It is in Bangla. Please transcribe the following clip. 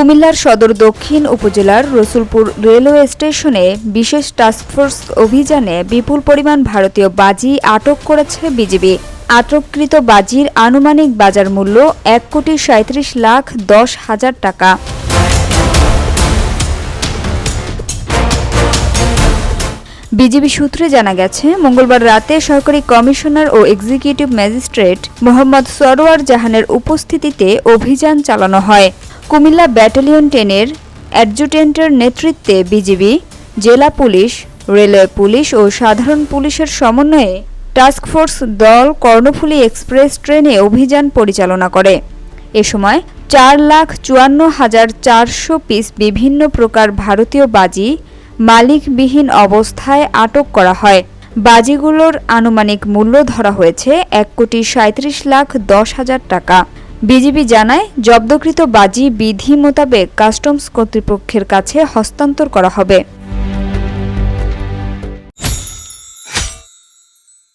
কুমিল্লার সদর দক্ষিণ উপজেলার রসুলপুর রেলওয়ে স্টেশনে বিশেষ টাস্কফোর্স অভিযানে বিপুল পরিমাণ ভারতীয় বাজি আটক করেছে বিজিবি। আটককৃত বাজির আনুমানিক বাজার মূল্য ১,৩৭,১০,০০০ টাকা। বিজিবি সূত্রে জানা গেছে, মঙ্গলবার রাতে সহকারী কমিশনার ও এক্সিকিউটিভ ম্যাজিস্ট্রেট মোহাম্মদ সরোয়ার জাহানের উপস্থিতিতে অভিযান চালানো হয়। কুমিল্লা ব্যাটালিয়ন 10-এর অ্যাডজুটেন্টের নেতৃত্বে বিজিবি, জেলা পুলিশ, রেলওয়ে পুলিশ ও সাধারণ পুলিশের সমন্বয়ে টাস্কফোর্স দল কর্ণফুলী এক্সপ্রেস ট্রেনে অভিযান পরিচালনা করে। এ সময় 4,54,400 পিস বিভিন্ন প্রকার ভারতীয় বাজি মালিকবিহীন অবস্থায় আটক করা হয়। বাজিগুলোর আনুমানিক মূল্য ধরা হয়েছে 1,37,10,০০০ টাকা। বিজিবি জানায়, জব্দকৃত বাজি বিধি মোতাবেক কাস্টমস কর্তৃপক্ষের কাছে হস্তান্তর করা হবে।